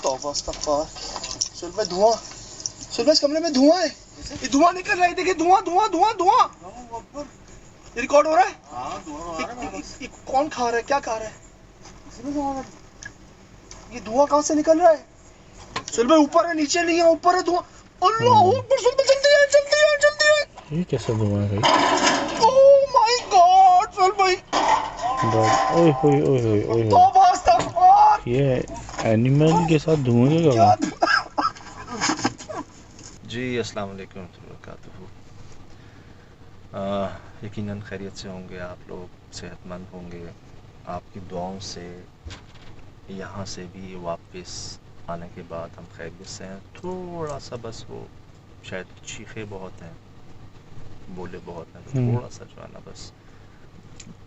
तौबा अस्तगफुर। सुन भाई धुआं, सुन भाई इस कमरे में धुआं है, ये धुआं निकल रहा है, देखिए धुआं धुआं धुआं धुआं रिकॉर्ड हो रहा है। ये कौन खा रहा है, क्या खा रहा है, ये धुआं कहाँ से निकल रहा है? सुन भाई ऊपर है, नीचे नहीं है, ऊपर है धुआं। अल्लाह अकबर, सुन भाई जल्दी है जल्दी है जल्दी है। ये कैसा धुआं है भाई? ओह माय गॉड सुन भाई, ओए होए ओए होए ओए, तौबा अस्तगफुर। ये एनिमल के साथ धुआं क्या कर जी अस्सलाम वालेकुम वरहमतुल्लाहि वबरकातुहू। यकीनन खैरियत से होंगे आप लोग, सेहतमंद होंगे। आपकी दुआओं से यहाँ से भी वापस आने के बाद हम खैरियत से हैं। थोड़ा सा बस वो शायद चीखे बहुत हैं, बोले बहुत हैं, तो थोड़ा सा जो है ना बस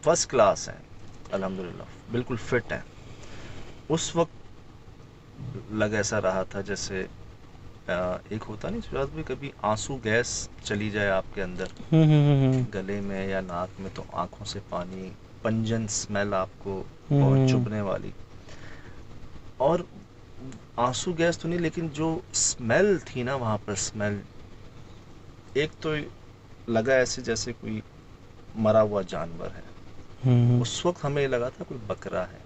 फर्स्ट क्लास हैं अल्हम्दुलिल्लाह, बिल्कुल फिट हैं। उस वक्त लग ऐसा रहा था जैसे एक होता नहीं शुरुआत में कभी आंसू गैस चली जाए आपके अंदर गले में या नाक में, तो आंखों से पानी, पंजन स्मेल आपको और चुभने वाली, और आंसू गैस तो नहीं लेकिन जो स्मेल थी ना वहाँ पर, स्मेल एक तो लगा ऐसे जैसे कोई मरा हुआ जानवर है। उस वक्त हमें लगा था कोई बकरा है।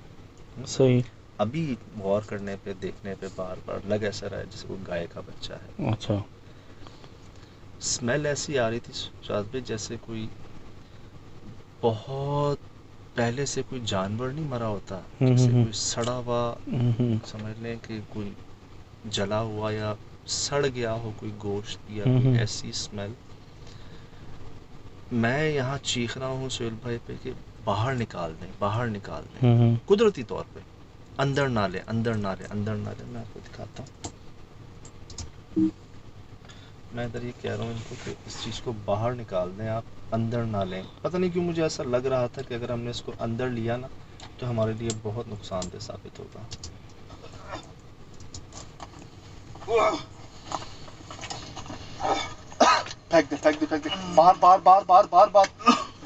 सही। अभी गौर करने पे, देखने पे बार बार लग ऐसा रहा है जैसे कोई गाय का बच्चा है। अच्छा। स्मेल ऐसी आ रही थी शायद भी जैसे कोई बहुत पहले से कोई जानवर नहीं मरा होता, जैसे कोई सड़ा हुआ, समझ लें कि कोई जला हुआ या सड़ गया हो कोई गोश्त या कोई ऐसी स्मेल। मैं यहाँ चीख रहा हूँ सुहेल भाई पे कि बाहर निकाल दें, बाहर निकाल दें, कुदरती तौर पे, अंदर ना ले, अंदर ना ले, अंदर ना ले। मैं आपको दिखाता हूँ, मैं इधर ये कह रहा हूँ इनको कि इस चीज़ को बाहर निकाल दें, आप अंदर ना लें। पता नहीं क्यों मुझे ऐसा लग रहा था कि अगर हमने इसको अंदर लिया ना तो हमारे लिए बहुत नुकसानदेह साबित होगा। फेंक दे फेंक दे फेंक दे, बाहर बाहर बाहर बाहर बाहर बाहर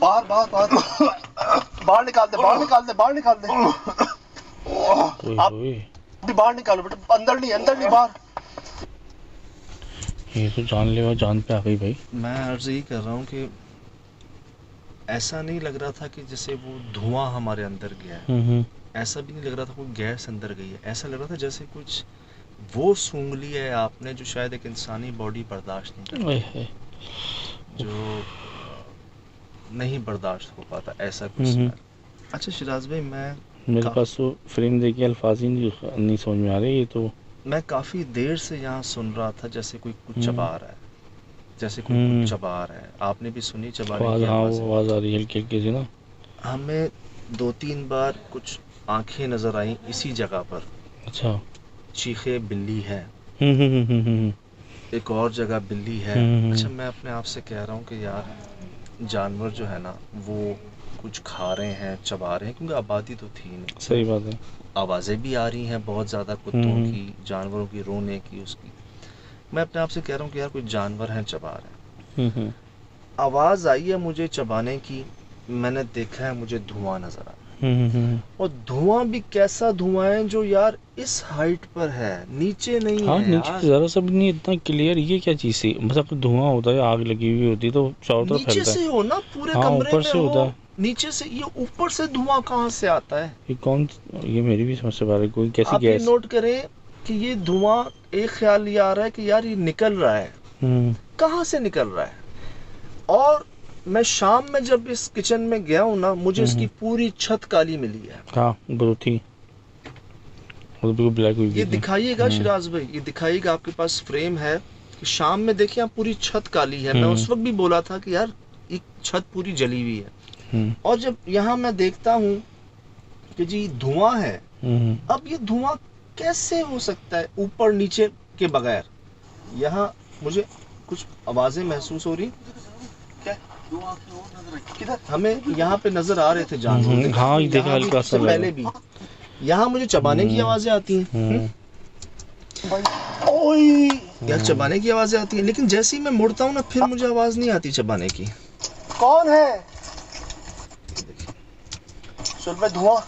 बाहर बाहर बाहर बाहर निकाल दे, बाहर निकाल दे, बाहर निकाल दे। आप भी बाहर निकालो बेटा, अंदर नहीं, अंदर नहीं, बाहर। ये तो जानलेवा जान पे आ गई भाई। मैं अर्ज यही कर रहा हूँ कि ऐसा नहीं लग रहा था कि जैसे वो धुआं हमारे अंदर गया है, ऐसा भी नहीं लग रहा था कोई गैस अंदर गई है। ऐसा लग रहा था जैसे कुछ वो सूंघ लिया है आपने जो शायद एक इंसानी बॉडी बर्दाश्त नहीं कर, जो नहीं बर्दाश्त हो पाता, ऐसा कुछ स्मेल। अच्छा शिराज भाई, मेरे पास तो फ्रेम देखिए अल्फाज ही नहीं समझ में आ रहे। ये तो मैं काफ़ी देर से यहाँ सुन रहा था जैसे कोई कुछ चबा रहा है, जैसे कोई कुछ चबा रहा है। आपने भी सुनी चबाने की आवाज़ आ रही है हल्की हल्की सी ना। हमें 2-3 बार कुछ आंखें नज़र आई इसी जगह पर। अच्छा। चीखे बिल्ली है, एक और जगह बिल्ली है। अच्छा मैं अपने आप से कह रहा हूँ कि यार जानवर जो है ना वो कुछ खा रहे हैं, चबा रहे हैं, क्योंकि आबादी तो थी नहीं। सही बात है। आवाज़ें भी आ रही हैं बहुत ज़्यादा, कुत्तों की, जानवरों की रोने की, उसकी। मैं अपने आप से कह रहा हूँ कि यार कोई जानवर हैं चबा रहे हैं। आवाज़ आई है मुझे चबाने की, मैंने देखा है मुझे धुआं नज़र आ रहा है, और धुआं भी कैसा धुआं है जो यार इस हाइट पर है, नीचे नहीं है। नीचे ज़रा सा भी नहीं इतना क्लियर। ये क्या चीज़ थी? मतलब धुआं होता है, आग लगी हुई होती तो चारों तरफ फैलता है। नीचे से हो ना, पूरे कमरे ऊपर में से होता हो, है। नीचे से। ये ऊपर से धुआं कहाँ से आता है? ये कौन, ये मेरी भी समझ से बाहर है। कोई कैसी आप ये गैस? नोट करें कि ये धुआं, एक ख्याल ये आ रहा है कि यार ये निकल रहा है, कहाँ से निकल रहा है। और मैं शाम में जब इस किचन में गया हूँ ना, मुझे इसकी पूरी छत काली मिली है। हाँ थी, ब्लैक हुई। ये दिखाइएगा शिराज भाई, ये दिखाइएगा, आपके पास फ्रेम है कि शाम में देखिए आप, पूरी छत काली है। मैं उस वक्त भी बोला था कि यार ये छत पूरी जली हुई है। और जब यहाँ मैं देखता हूँ कि जी धुआं है, अब ये धुआं कैसे हो सकता है ऊपर नीचे के बगैर? यहाँ मुझे कुछ आवाजें महसूस हो रही। क्या किधर? हमें यहाँ पे नजर आ रहे थे जानवर। हाँ ये देखा हल्का सा, पहले भी यहाँ मुझे चबाने की आवाजें आती हैं। ओए यार चबाने की आवाजें आती हैं, लेकिन जैसे ही मैं मुड़ता हूँ ना फिर मुझे आवाज नहीं आती चबाने की। कौन है? सुन भाई धुआं,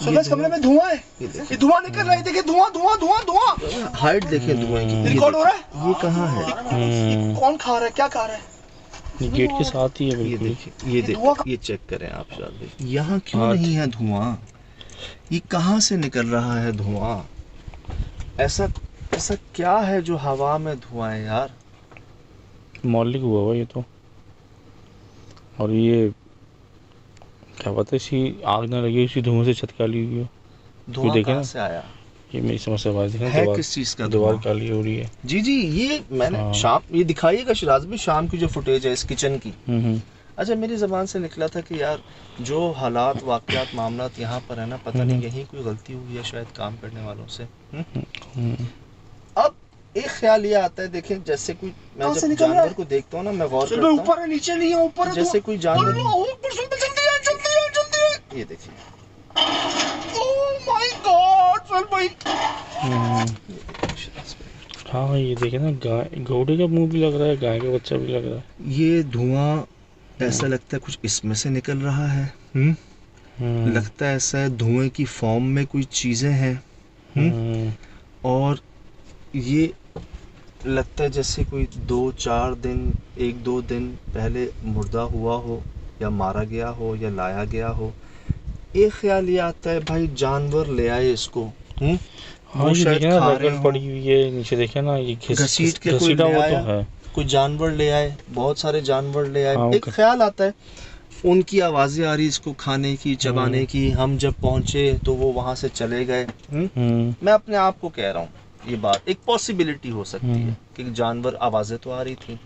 सुबह इस कमरे में धुआं है, ये धुआं निकल रहा है, देखिए धुआं धुआं धुआं धुआं। हाइट देखिए धुएं की, रिकॉर्ड हो रहा है। ये कहाँ है? ये कौन खा रहा है, क्या खा रहा है? ये गेट के साथ ही है ये बिल्कुल। देखिए, ये धुआं देखिए, ये चेक करें आप शायद भाई, यहाँ क्यों हाँ। नहीं है धुआं? ये कहाँ से निकल रहा है धुआं? ऐसा ऐसा क्या है जो हवा में धुआं है यार? मौलिक हुआ हुआ ये तो। और ये क्या पता इसी आग ना लगी, इसी धुआं से छत काली हुई हो। धुआं देखे कहाँ ना? से आया? ये मेरी समझ से बात है किस चीज का दीवार धुआं? काली हो रही है। जी जी, ये मैंने हाँ। शाम, ये दिखाइएगा शिराज भी, शाम की जो फुटेज है इस किचन की। हम्म। अच्छा, मेरी जबान से निकला था कि यार जो हालात वाकयात मामलात यहाँ पर है ना, पता नहीं यहीं कोई गलती हुई है शायद काम करने वालों से। अब एक ख्याल ये आता है, देखें जैसे कोई, मैं कहाँ से जब निकल रहा जानवर है? को देखता हूँ ना, मैं गौर चल करता भाई, हूँ ऊपर है, नीचे नहीं है, ऊपर है जैसे कोई जानवर, ऊपर से जल्दी है, जल्दी है, जल्दी है। ये देखिए, ओह माय गॉड सर भाई। ये देखिए शिराज भाई। हाँ ये देखे ना, गाय, घोड़े का मुंह भी लग रहा है, गाय का बच्चा भी लग रहा है। ये धुआं ऐसा लगता है कुछ इसमें से निकल रहा है। लगता है ऐसा है धुएं की फॉर्म में कोई चीजें हैं। और ये लगता है जैसे कोई 2-4 दिन, 1-2 दिन पहले मुर्दा हुआ हो या मारा गया हो या लाया गया हो। एक ख्याल ये आता है भाई जानवर ले आए इसको। हाँ वो ये शायद देखे ना, खा रहे रगड़ हों। पड़ी हुई है नीचे, देखे ना, ये घसीट के कोई घसीटा ले हुआ आया। तो है। कोई जानवर ले आए, बहुत सारे जानवर ले आए। हाँ, एक ख्याल आता है, उनकी आवाजें आ रही इसको खाने की, चबाने की। हम जब पहुंचे तो वो वहां से चले गए। मैं अपने आप को कह रहा हूँ, ये बात एक पॉसिबिलिटी हो सकती है कि जानवर, आवाजें तो आ रही थी,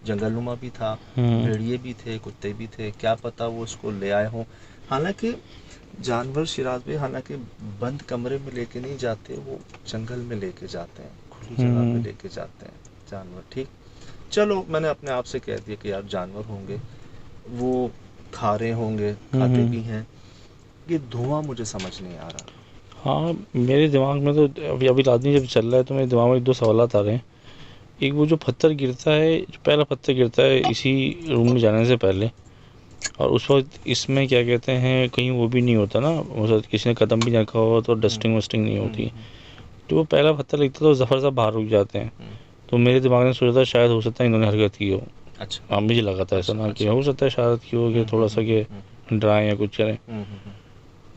जंगलनुमा भी था, भेड़िए भी थे, कुत्ते भी थे, क्या पता वो उसको ले आए हों। हालांकि जानवर शिराज भी, हालांकि बंद कमरे में लेके नहीं जाते, वो जंगल में लेके जाते हैं, खुली जगह पे लेके जाते हैं जानवर। ठीक, चलो मैंने अपने आप से कह दिया कि यार जानवर होंगे, वो खा रहे होंगे, खाते भी हैं। ये धुआं मुझे समझ नहीं आ रहा। हाँ मेरे दिमाग में तो अभी रात में जब चल रहा है तो मेरे दिमाग में 2 सवालात आ रहे हैं। एक, वो जो पत्थर गिरता है, जो पहला पत्थर गिरता है इसी रूम में जाने से पहले, और उस वक्त इसमें क्या कहते हैं, कहीं वो भी नहीं होता ना, मतलब किसी ने कदम भी नहीं रखा हो तो डस्टिंग वस्टिंग नहीं होती। तो वो पहला पत्थर लगता तो जफर साहब बाहर रुक जाते हैं। तो मेरे दिमाग ने सोचा था शायद हो सकता है इन्होंने हरकत की हो। अच्छा, हाँ मुझे लगा था ऐसा ना कि हो सकता है शायद की हो कि थोड़ा सा कि डराएं या कुछ करें।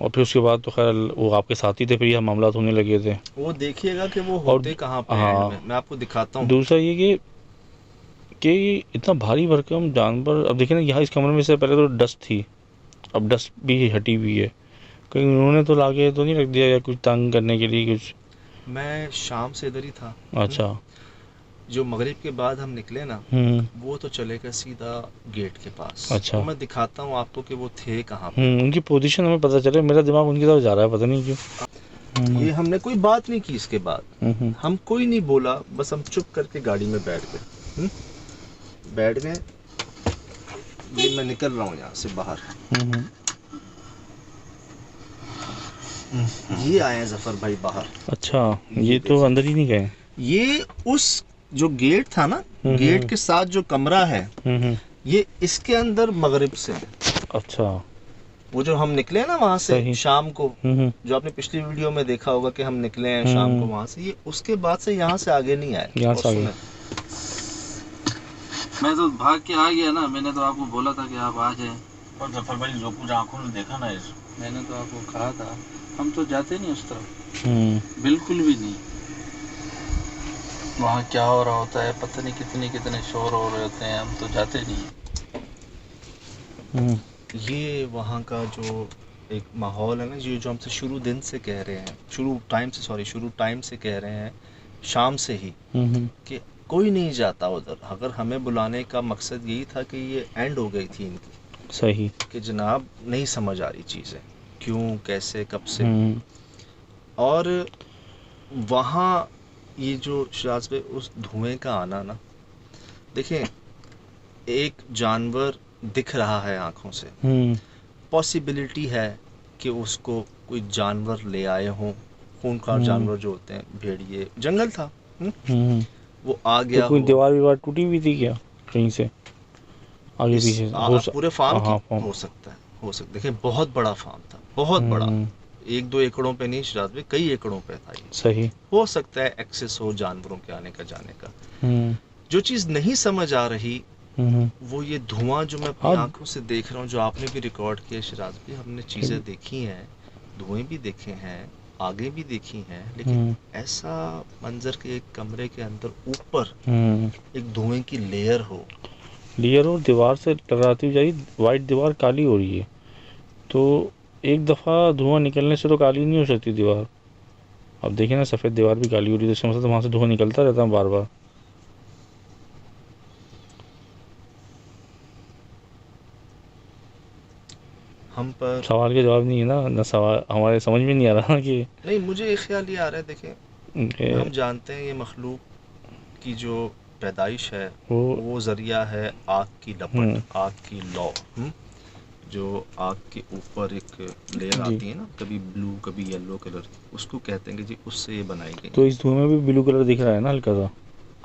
और फिर उसके बाद तो खैर वो आपके साथी थे, फिर यह मामला होने लगे थे। वो देखिएगा कि वो होते कहाँ पे हाँ। एंड में। मैं आपको दिखाता हूँ। दूसरा ये कि इतना भारी भरकम जानवर, अब देखिए ना यहाँ इस कमरे में से पहले तो डस्ट थी, अब डस्ट भी हटी हुई है, कहीं उन्होंने तो लाके तो नहीं रख दिया या कुछ तंग करने के लिए कुछ? मैं शाम से इधर ही था। अच्छा। जो मगरिब के बाद हम निकले ना, वो तो चले गए सीधा गेट के पास। अच्छा। तो मैं दिखाता हूँ आपको कि वो थे कहाँ पे। उनकी पोजीशन हमें पता चले, मेरा दिमाग उनकी तरफ जा रहा है, पता नहीं क्यों। ये हमने कोई बात नहीं की इसके बाद, हम कोई नहीं बोला, बस हम चुप करके गाड़ी में बैठ गए। बैठ गए, ये मैं निकल रहा हूँ यहाँ से बाहर। ये आए हैं जफर भाई बाहर। अच्छा, ये तो अंदर ही नहीं गए। ये उस जो गेट था ना, गेट के साथ जो कमरा है, ये इसके अंदर मगरिब से है। अच्छा। वो जो हम निकले ना वहां से सही। शाम को, जो आपने पिछली वीडियो में देखा होगा कि हम निकले हैं शाम को वहां से, ये उसके बाद से यहाँ से आगे नहीं आए। यहाँ से आगे मैं तो भाग के आ गया ना, मैंने तो आपको बोला था कि आप आ जाएं। और जफर भाई जो कुछ आंखों ने देखा ना, इस मैंने तो आपको कहा था, हम तो जाते नहीं उस तरफ, बिल्कुल भी नहीं। वहाँ क्या हो रहा होता है पता नहीं, कितने शोर हो रहे होते हैं, हम तो जाते नहीं। ये वहाँ का जो एक माहौल है ना, ये जो हमसे शुरू दिन से कह रहे हैं, शुरू टाइम से कह रहे हैं, शाम से ही, कि कोई नहीं जाता उधर। अगर हमें बुलाने का मकसद यही था कि ये एंड हो गई थी इनकी। सही। कि जनाब नहीं समझ आ रही चीज़ें, क्यों, कैसे, कब से। और वहाँ ये जो शिराज पे उस धुएं का आना ना, देखें एक जानवर दिख रहा है आंखों से, पॉसिबिलिटी है कि उसको कोई जानवर ले आए हों, खूंखार जानवर जो होते हैं, भेड़िए, जंगल था, वो आ गया तो कोई हो। दीवार टूटी हुई थी क्या कहीं से आगे पीछे? पूरे फार्म की हो सकता है, देखिए बहुत बड़ा फार्म था, बहुत बड़ा। एक दो एकड़ों पे नहीं शराज भाई, कई एकड़ों पे था ये। सही। हो सकता है एक्सेस हो जानवरों के आने का जाने का। हम्म जो चीज़ नहीं समझ आ रही हम्म वो ये धुआं जो मैं अपनी हाँ। आंखों से देख रहा हूँ, जो आपने भी रिकॉर्ड किया शराज भाई, हमने चीज़ें देखी हैं, धुएं भी देखे हैं, आगे भी देखी हैं, लेकिन ऐसा मंजर के एक कमरे के अंदर ऊपर एक धुएं की लेयर हो। लेयर और दीवार से टकराती हुई जा रही, वाइट दीवार काली हो रही है, तो एक दफ़ा धुआं निकलने से तो काली नहीं हो सकती दीवार। अब देखिए ना, सफ़ेद दीवार भी काली हो रही है, तो इसका मतलब वहाँ से धुआं निकलता रहता है बार बार। हम पर सवाल के जवाब नहीं है ना सवाल हमारे समझ में नहीं आ रहा कि नहीं, मुझे एक ख्याल ये आ रहा है, देखें हम उनके जानते हैं ये मखलूक की जो पैदाइश है वो वो ज़रिया है आग की लपट, आग की लौ, जो आग के ऊपर एक लेयर जी। आती है ना, कभी ब्लू कभी येलो कलर की, उसको कहते हैं कि जी उससे ये बनाई गई। तो इस धुएं में भी ब्लू कलर दिख रहा है ना हल्का सा।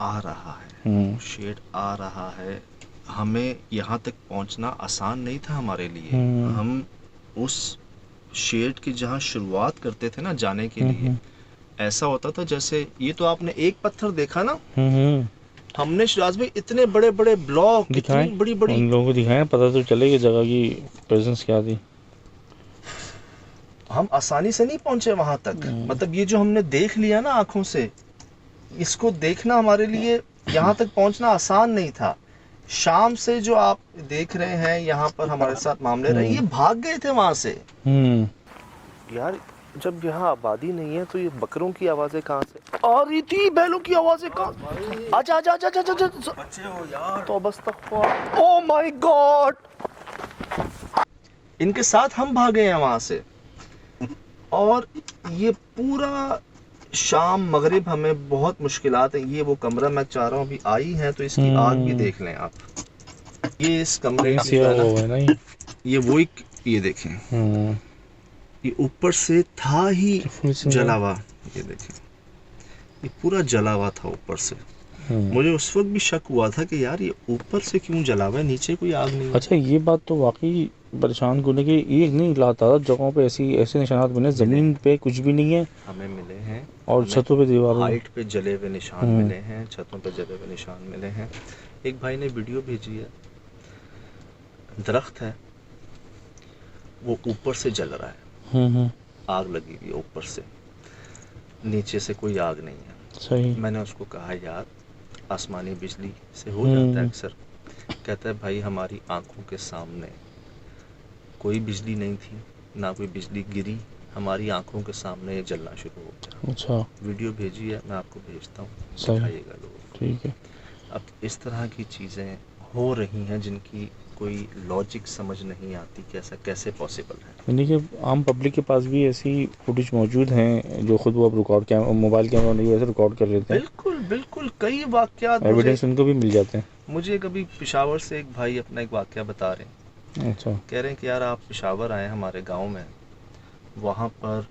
आ रहा है, शेड आ रहा है। हमें यहाँ तक पहुँचना आसान नहीं था हमारे लिए। हम उस शेड की जहाँ शुरुआत करते थे ना जाने के लिए, ऐसा होता था जैसे ये तो आपने एक पत्थर देखा ना, हमने शराज भाई इतने बड़े बड़े ब्लॉक, इतनी दिखाएं बड़ी बड़ी, उन लोगों को दिखाएं, पता तो चलेगी जगह की प्रेजेंस क्या थी। हम आसानी से नहीं पहुंचे वहां तक। मतलब ये जो हमने देख लिया ना आंखों से, इसको देखना हमारे लिए यहाँ तक पहुंचना आसान नहीं था। शाम से जो आप देख रहे हैं यहाँ पर हमारे साथ मामले रहे, ये भाग गए थे वहां से। यार जब यहाँ आबादी नहीं है तो ये बकरों की आवाजें कहाँ से आ रही थी, बैलों की आवाजें कहाँ? आजा आजा आजा आजा आजा, बच्चे हो यार। तो बस ओ माय गॉड, इनके साथ हम भागे हैं वहां से। और ये पूरा शाम मगरिब हमें बहुत मुश्किलात है। ये वो कमरा मैं चाह रहा हूँ, अभी आई है तो इसकी आग भी देख लें आप। ये इस कमरे का जो है ना, ये वो एक, ये देखें ये ऊपर से था ही जला हुआ, ये देखें ये पूरा जला हुआ था ऊपर से। मुझे उस वक्त भी शक हुआ था कि यार ये ऊपर से क्यों जला हुआ है, नीचे कोई आग नहीं है। अच्छा, ये बात तो वाकई परेशान करने की, एक नहीं लाता जगहों पे ऐसे निशानात बने, जमीन पे कुछ भी नहीं है हमें मिले हैं, और छतों पे दीवारों हाइट पे जले हुए निशान मिले हैं, छतों पे जले हुए निशान मिले हैं। एक भाई ने वीडियो भेजी है, दरख्त है वो ऊपर से जल रहा है, आग लगी हुई है ऊपर से, नीचे से कोई आग नहीं है। सही। मैंने उसको कहा यार आसमानी बिजली से हो जाता है अक्सर। कहता है भाई हमारी आंखों के सामने कोई बिजली नहीं थी, ना कोई बिजली गिरी, हमारी आंखों के सामने ये जलना शुरू हो गया। अच्छा, वीडियो भेजी है, मैं आपको भेजता हूँ, सही। दिखाइएगा लोगों। ठीक है। अब इस तरह की चीज़ें हो रही हैं जिनकी कोई लॉजिक समझ नहीं आती कि ऐसा कैसे पॉसिबल है। यानी कि आम पब्लिक के पास भी ऐसी फुटेज मौजूद हैं जो खुद वो अब रिकॉर्ड मोबाइल कैमरा नहीं वैसे रिकॉर्ड कर लेते हैं। बिल्कुल बिल्कुल, कई वाक़यात एविडेंस उनको भी मिल जाते हैं। मुझे कभी पेशावर से एक भाई अपना एक वाक़या बता रहे हैं। अच्छा। कह रहे हैं कि यार आप पेशावर आए हमारे गांव में, वहाँ पर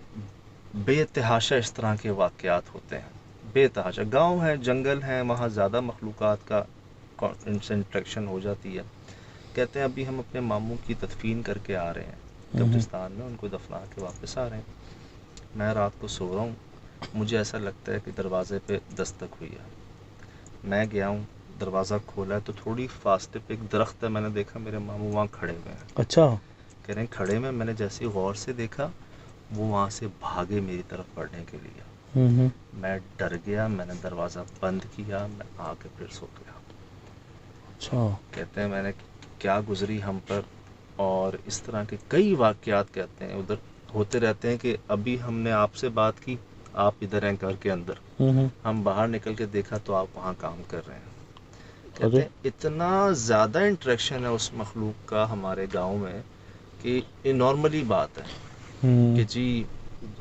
बेतहाशा इस तरह के वाक़यात होते हैं। बेतहाशा गांव है, जंगल है, वहाँ ज़्यादा मखलूक़ात का इंटरेक्शन हो जाती है। कहते हैं अभी हम अपने मामू की तदफीन करके आ रहे हैं कब्रिस्तान में, उनको दफना के वापस आ रहे हैं। मैं रात को सो रहा हूँ, मुझे ऐसा लगता है कि दरवाज़े पे दस्तक हुई है। मैं गया हूँ, दरवाज़ा खोला है तो थोड़ी फासले पे एक दरख्त है, मैंने देखा मेरे मामू वहाँ खड़े हुए हैं। अच्छा। कह रहे हैं खड़े में, मैंने जैसे गौर से देखा वो वहाँ से भागे मेरी तरफ पढ़ने के लिए। मैं डर गया, मैंने दरवाज़ा बंद किया, मैं आके फिर सो गया। अच्छा। कहते हैं मैंने क्या गुजरी हम पर, और इस तरह के कई वाक़यात कहते हैं उधर होते रहते हैं। कि अभी हमने आपसे बात की, आप इधर हैं घर के अंदर, हम बाहर निकल के देखा तो आप वहाँ काम कर रहे हैं। कहते हैं इतना ज़्यादा इंटरेक्शन है उस मखलूक का हमारे गांव में कि ये नॉर्मली बात है कि जी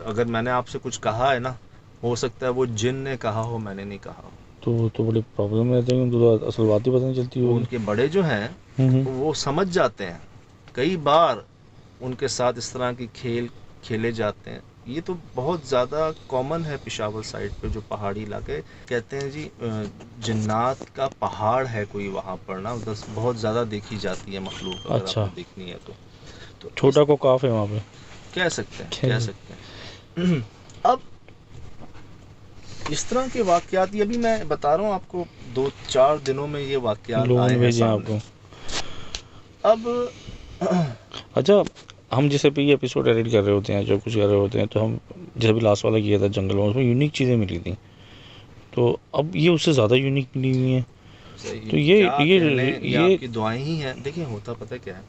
अगर मैंने आपसे कुछ कहा है ना, हो सकता है वो जिन ने कहा हो, मैंने नहीं कहा हो। तो बड़ी प्रॉब्लम रहती है, उनको तो असल बात ही पता नहीं चलती वो होगी। उनके बड़े जो हैं वो समझ जाते हैं। कई बार उनके साथ इस तरह की खेल खेले जाते हैं। ये तो बहुत ज़्यादा कॉमन है पेशावर साइड पे, जो पहाड़ी इलाके कहते हैं जी, जिन्नात का पहाड़ है कोई वहाँ पर ना, उधर बहुत ज़्यादा देखी जाती है मखलूक। अगर अच्छा। आपको देखनी है तो छोटा कोकाफ है वहाँ पे। कह सकते हैं। अब इस तरह के वाकयात, ये भी मैं बता रहा हूँ आपको, 2-4 दिनों में ये वाकयात लोगों आए ने हैं भेजे सामने। आपको। अब अच्छा, हम जैसे भी ये एपिसोड एडिट कर रहे होते हैं, जो कुछ कर रहे होते हैं, तो हम जैसे भी लास्ट वाला किया था जंगल में, उसमें यूनिक चीज़ें मिली थी, तो अब ये उससे ज़्यादा यूनिक मिली हुई हैं। तो ये आपकी दुआएं ही हैं। देखिए होता पता क्या है,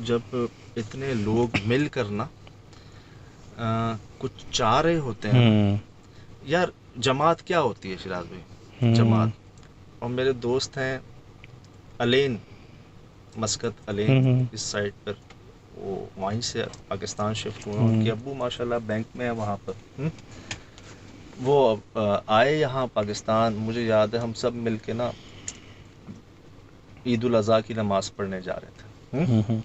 जब इतने लोग मिलकर ना कुछ चाह रहे होते हैं, यार जमात क्या होती है शिराज भाई, जमात। और मेरे दोस्त हैं अलेन, मस्कत अलेन, इस साइड पर, वो वहीं से पाकिस्तान शिफ्ट हुए। उनके अब्बू माशाल्लाह बैंक में है वहाँ पर। वो आए यहाँ पाकिस्तान, मुझे याद है हम सब मिलके ना ईद उल अज़हा की नमाज़ पढ़ने जा रहे थे।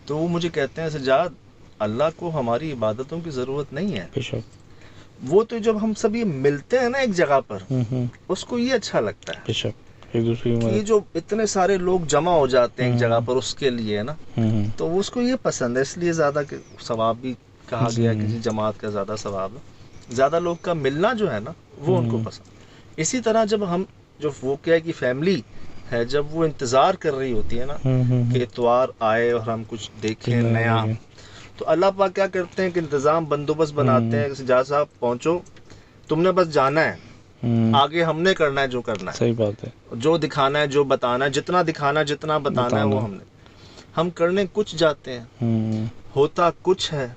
तो वो मुझे कहते हैं सजाद, अल्लाह को हमारी इबादतों की ज़रूरत नहीं है, वो तो जब हम सब ये मिलते हैं ना एक जगह पर, उसको ये अच्छा लगता है एक दूसरे कि ये जो इतने सारे लोग जमा हो जाते हैं एक जगह पर, उसके लिए ना, तो उसको ये पसंद है, इसलिए ज़्यादा सवाब भी कहा गया कि जमात का ज़्यादा सवाब है, ज़्यादा लोग का मिलना जो है ना वो उनको पसंद। इसी तरह जब हम, जो वो क्या है कि फैमिली है, जब वो इंतज़ार कर रही होती है ना कि इतवार आए और हम कुछ देखें नया, तो अल्लाह पाक क्या करते हैं कि इंतज़ाम बंदोबस्त बनाते हैं, सजाद साहब पहुँचो, तुमने बस जाना है, आगे हमने करना है जो करना है। सही बात है। जो दिखाना है, जो बताना है, जितना दिखाना जितना बताना है वो हम करने कुछ जाते हैं, होता कुछ है,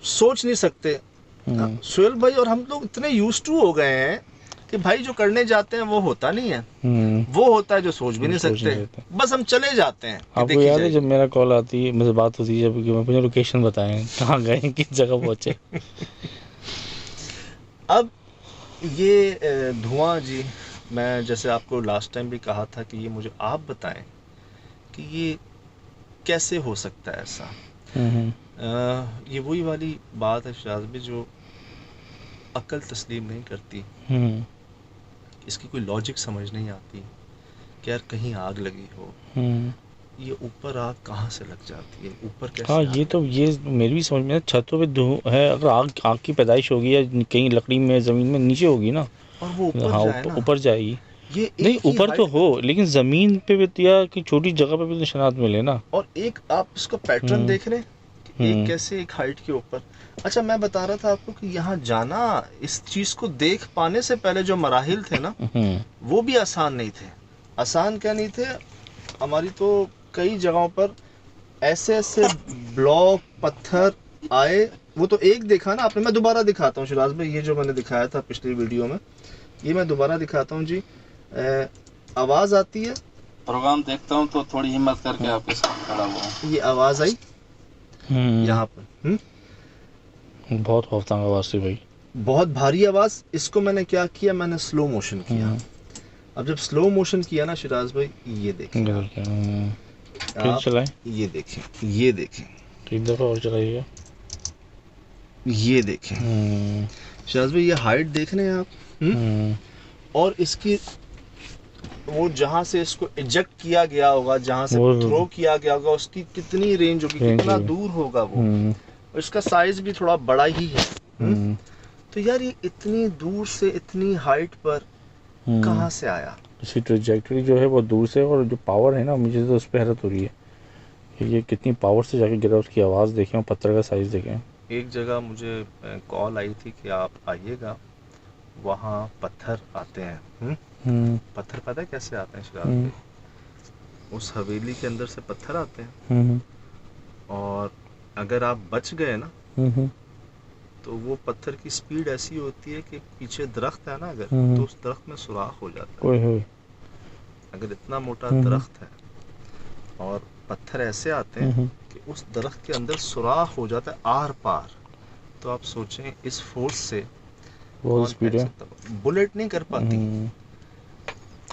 सोच नहीं सकते। सुहेल भाई और हम लोग इतने यूज्ड टू हो गए हैं कि भाई जो करने जाते हैं वो होता नहीं है, वो होता है जो सोच भी नहीं सकते, बस हम चले जाते हैं। आपको याद है जब मेरा कॉल आती है, मुझे बात होती है, जब मुझे लोकेशन बताएं कहाँ गए, किस जगह पहुंचे। अब ये धुआं जी, मैं जैसे आपको लास्ट टाइम भी कहा था कि ये मुझे आप बताएं कि ये कैसे हो सकता है ऐसा। ये वही वाली बात है शायद भी, जो अक्ल तस्लीम नहीं करती, इसकी कोई लॉजिक समझ नहीं आती कि यार कहीं आग लगी हो, ये ऊपर आग कहाँ से लग जाती है, ऊपर कैसे। हाँ, ये तो ये मेरी भी समझ में, छतों पे है, अगर आग की पैदाइश होगी या कहीं लकड़ी में, ज़मीन में नीचे होगी ना, और वो ऊपर जाए ना, ऊपर जाएगी। ये नहीं, ऊपर तो हो, लेकिन ज़मीन पे भी या कि छोटी जगह पे भी निशानात मिले ना। और एक आप इसका पैटर्न देख रहे हैं, एक कैसे एक हाइट के ऊपर। अच्छा, मैं बता रहा था आपको कि यहाँ जाना, इस चीज को देख पाने से पहले जो मराहिल थे ना, वो भी आसान नहीं थे। आसान क्या नहीं थे, हमारी तो कई जगहों पर ऐसे ऐसे ब्लॉक पत्थर आए। वो तो एक देखा ना आपने, मैं दोबारा दिखाता हूँ शिराज भाई, ये जो मैंने दिखाया था पिछली वीडियो में, ये मैं दोबारा दिखाता हूँ जी। आवाज आती है, प्रोग्राम देखता हूँ तो थोड़ी हिम्मत करके आपके साथ खड़ा हुआ हूँ। ये आवाज आई यहाँ पर, बहुत खौफनाक आवाज थी भाई, बहुत भारी आवाज। इसको मैंने क्या किया, मैंने स्लो मोशन किया। अब जब स्लो मोशन किया ना शिराज भाई, ये देखें आप, चलाएं, ये देखें, ये देखें, एक दफा और चलाइए, ये देखें शिराज भाई, ये हाइट देख रहे हैं आप, और इसकी वो जहाँ से इसको इजेक्ट किया गया होगा, जहाँ से थ्रो किया गया होगा, उसकी कितनी रेंज होगी, कितना दूर होगा वो, और इसका साइज भी थोड़ा बड़ा ही है। तो यार ये इतनी दूर से इतनी हाइट पर कहाँ से आया? इसकी ट्रैजेक्टरी जो है बहुत दूर से, और जो पावर है ना, मुझे तो उस पर हैरत हो रही है कि ये कितनी पावर से जाके गिरा। उसकी आवाज़ देखें और पत्थर का साइज देखें। एक जगह मुझे कॉल आई थी कि आप आइएगा, वहाँ पत्थर आते हैं। पत्थर पता है कैसे आते हैं शिराज भाई? उस हवेली के अंदर से पत्थर आते हैं, और अगर आप बच गए ना, तो वो पत्थर की स्पीड ऐसी होती है कि पीछे दरख्त है ना अगर, तो उस दरख्त में सुराख हो जाता है। अगर इतना मोटा दरख्त है और पत्थर ऐसे आते हैं कि उस दरख्त के अंदर सुराख हो जाता है आर पार, तो आप सोचें इस फोर्स से बहुत स्पीड है, बुलेट नहीं कर पाती।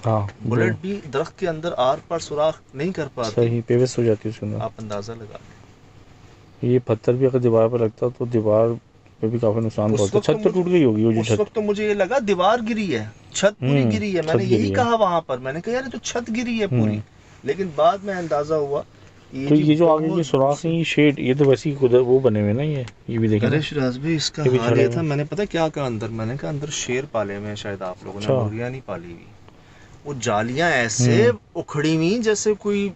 हाँ, बुलेट भी दरख्त के अंदर आर पार सुराख नहीं कर पाती, सही बेबस हो जाती है उसके अंदर। आप अंदाजा लगा लें। ये पत्थर भी अगर दीवार पर लगता तो दीवार पे भी काफी नुकसान पहुंचता। छत तो टूट गई होगी वो जो छत। उस वक्त तो मुझे ये लगा दीवार गिरी है, छत पूरी गिरी है, मैंने यही कहा वहां पर, मैंने कहा यार तो छत गिरी है पूरी। लेकिन बाद में अंदाजा हुआ तो ये जो आगे के सुराख हैं, ये शेड, ये तो वैसे ही खुद वो बने हुए ना, ये भी देखें ना। अरे शिराज भाई, इसका ये भी हाल छड़े ये हुए था, हैं। मैंने पता क्या कहा अंदर, मैंने कहा अंदर शेर पाले हुए हैं शायद आप लोगों ने, अच्छा। मुर्गियां नहीं पाली हुई। वो जालियां ऐसे उखड़ी हुई जैसे कोई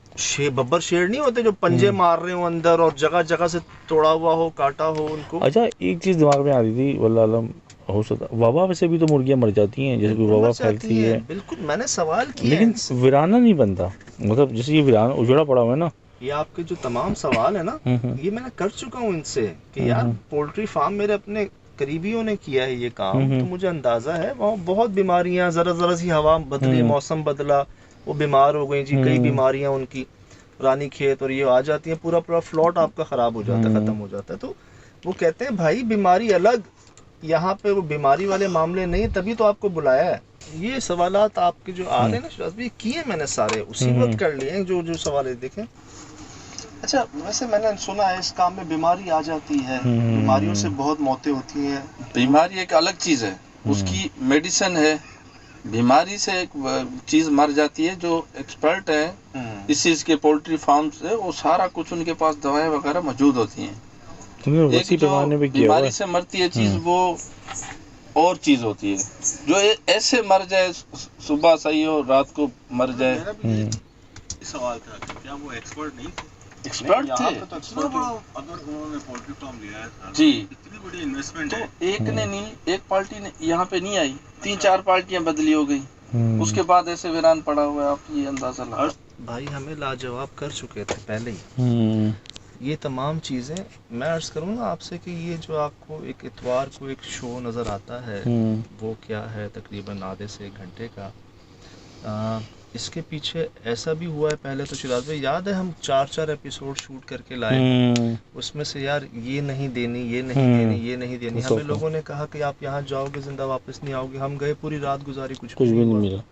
बब्बर शेर नहीं होते जो पंजे मार रहे हो अंदर, और जगह जगह से तोड़ा हुआ हो, काटा हो उनको। अच्छा, एक चीज़ दिमाग में आ रही थी, वल्लाह आलम हो सकता, वबा वैसे भी तो मुर्गियाँ मर जाती हैं, जैसे कोई बिल्कुल वबा मर जाती फैलती है, बिल्कुल, मैंने सवाल किया लेकिन इनसे। वीराना नहीं बनता, मतलब जैसे ये वीराना उजड़ा पड़ा हुआ है ना। ये आपके जो तमाम सवाल है ना, ये मैंने कर चुका हूँ इनसे कि यार पोल्ट्री फार्म मेरे अपने करीबियों ने किया है ये काम, तो मुझे अंदाजा है वहाँ बहुत बीमारियां, जरा जरा सी हवा बदली, मौसम बदला, वो बीमार हो गई जी, कई बीमारियां उनकी रानी खेत और ये आ जाती हैं, पूरा पूरा फ्लॉट आपका खराब हो जाता है, खत्म हो जाता है। तो वो कहते हैं भाई बीमारी अलग, यहाँ पे वो बीमारी वाले मामले नहीं, तभी तो आपको बुलाया है। ये सवालात आपके जो आ रहे हैं ना शिराज भाई, किए मैंने सारे उसी वक्त कर लिए हैं, जो जो सवाल है देखें। अच्छा, वैसे मैंने सुना है इस काम में बीमारी आ जाती है, बीमारियों से बहुत मौतें होती हैं। बीमारी एक अलग चीज है, उसकी मेडिसिन है। बीमारी से एक चीज मर जाती है, जो एक्सपर्ट है इस चीज के पोल्ट्री फार्म से, वो सारा कुछ उनके पास दवाएं वगैरह मौजूद होती हैं। तुमने एक वैसी जो पैमाने पे किया हुआ बीमारी है। से मरती है चीज, वो और चीज होती है। जो ऐसे मर जाए, सुबह सही हो रात को मर जाए। मेरा भी ये सवाल था कि क्या वो एक्सपर्ट नहीं थे? एक्सपर्ट यहाँ थे पे तो इतना बड़ा, अगर उन्होंने पोल्ट्री फार्म लिया है सर, जी। इतनी बड़ी इन्वेस्टमेंट तो है। एक ने नहीं, एक पार्टी ने यहाँ पे नहीं आई, 3-4 पार्टियां बदली हो गई, उसके बाद ऐसे वीरान पड़ा हुआ है। आप ये अंदाजा लगा। भाई हमें लाजवाब कर चुके थे पहले ही ये तमाम चीज़ें। मैं अर्ज़ करूँगा आपसे कि ये जो आपको एक इतवार को एक शो नज़र आता है, वो क्या है, तकरीबन आधे से 1 घंटे का। इसके पीछे ऐसा भी हुआ है पहले तो शिराज भाई, याद है हम 4-4 एपिसोड शूट करके लाए, उसमें से यार ये नहीं देनी, ये नहीं देनी, ये नहीं देनी। हमें लोगों ने कहा कि आप यहाँ जाओगे जिंदा वापस नहीं आओगे। हम गए, पूरी रात गुजारी, कुछ भी नहीं मिला।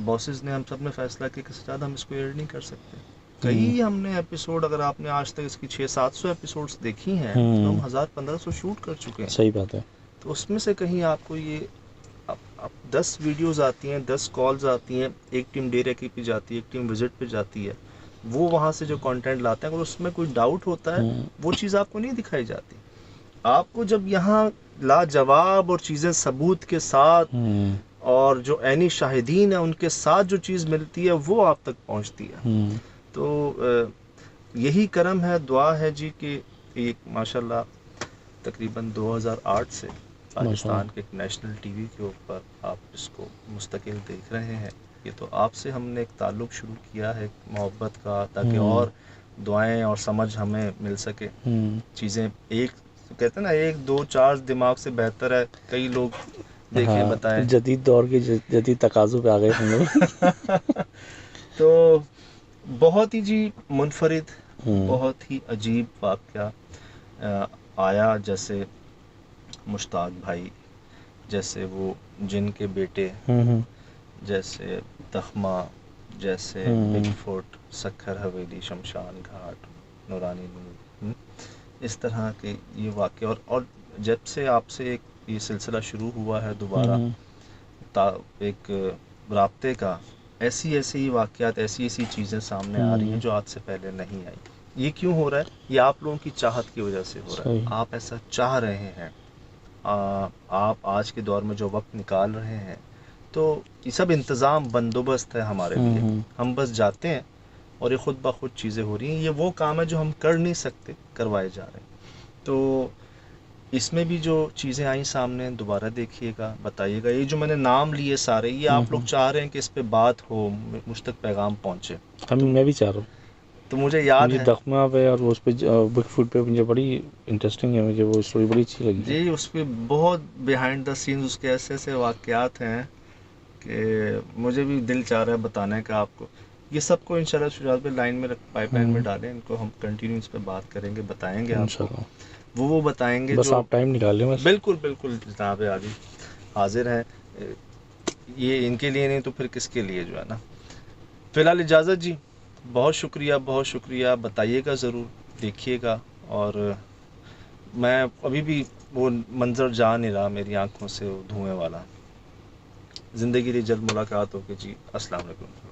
बॉसेस ने, हम सब ने फैसला किया कि सजाद हम इसको एयर नहीं कर सकते। कई हमने एपिसोड, अगर आपने आज तक इसकी 600-700 एपिसोड्स देखी हैं, तो हम 1000-1500 शूट कर चुके हैं। सही बात है। तो उसमें से कहीं आपको ये अब 10 वीडियोस आती हैं, 10 कॉल्स आती हैं, एक टीम डेरे पे जाती है, एक टीम विजिट पे जाती है, वो वहाँ से जो कंटेंट लाते हैं, अगर उसमें कोई डाउट होता है, वो चीज़ आपको नहीं दिखाई जाती। आपको जब यहाँ लाजवाब और चीज़ें सबूत के साथ और जो ऐनी शाहिदीन है उनके साथ जो चीज़ मिलती है, वो आप तक पहुँचती है। तो यही करम है, दुआ है जी कि एक माशाल्लाह तकरीबन 2008 से पाकिस्तान के एक नेशनल टीवी के ऊपर आप इसको मुस्तकिल देख रहे हैं। ये तो आपसे हमने एक ताल्लुक़ शुरू किया है मोहब्बत का, ताकि और दुआएं और समझ हमें मिल सके। चीज़ें एक कहते हैं ना, 1-2-4 दिमाग से बेहतर है कई लोग देखें बताएं। जदीद दौर के जदीद तकाज़ों पे आ गए हम लोग। तो बहुत ही जी मुनफरिद, बहुत ही अजीब वाक़या आया, जैसे मुश्ताक भाई, जैसे वो जिन के बेटे, जैसे तखमा, जैसे बिगफुट, सखर हवेली, शमशान घाट, नूरानी नूर, इस तरह के ये वाक़े। और जब से आपसे एक ये सिलसिला शुरू हुआ है दोबारा एक राब्ते का, ऐसी ऐसी ही वाक़यात, ऐसी ऐसी चीज़ें सामने आ रही हैं जो आज से पहले नहीं आई। ये क्यों हो रहा है? ये आप लोगों की चाहत की वजह से हो रहा है। आप ऐसा चाह रहे हैं, आप आज के दौर में जो वक्त निकाल रहे हैं, तो ये सब इंतज़ाम बंदोबस्त है हमारे लिए। हम बस जाते हैं और ये ख़ुद ब खुद चीज़ें हो रही हैं। ये वो काम है जो हम कर नहीं सकते, करवाए जा रहे हैं। तो इसमें भी जो चीज़ें आई सामने, दोबारा देखिएगा, बताइएगा। ये जो मैंने नाम लिए सारे, ये आप लोग चाह रहे हैं कि इस पे बात हो, मुझ तक पैगाम पहुँचे। मैं भी चाह रहा हूँ। तो मुझे याद है दखमा पे और उस पे बिगफुट पे मुझे बड़ी इंटरेस्टिंग है, मुझे वो स्टोरी बड़ी अच्छी लगी जी। उस पर बहुत बिहाइंड द सीन्स उसके ऐसे ऐसे वाक़यात हैं कि मुझे भी दिल चाह रहा है बताने का आपको। ये सबको इंशाल्लाह शुरुआत में लाइन में पाइपलाइन में डालें, इनको हम कंटिन्यू इस पर बात करेंगे, बताएंगे आपको, वो बताएंगे। बस जो आप टाइम निकालें बस। बिल्कुल बिल्कुल जनाब आदि हाजिर हैं, ये इनके लिए नहीं तो फिर किसके लिए, जो है ना। फ़िलहाल इजाज़त जी, बहुत शुक्रिया, बहुत शुक्रिया। बताइएगा ज़रूर, देखिएगा। और मैं अभी भी वो मंज़र जा नहीं रहा मेरी आंखों से, वो धुएं वाला। ज़िंदगी की जल्द मुलाकात होगी जी। अस्सलाम वालेकुम।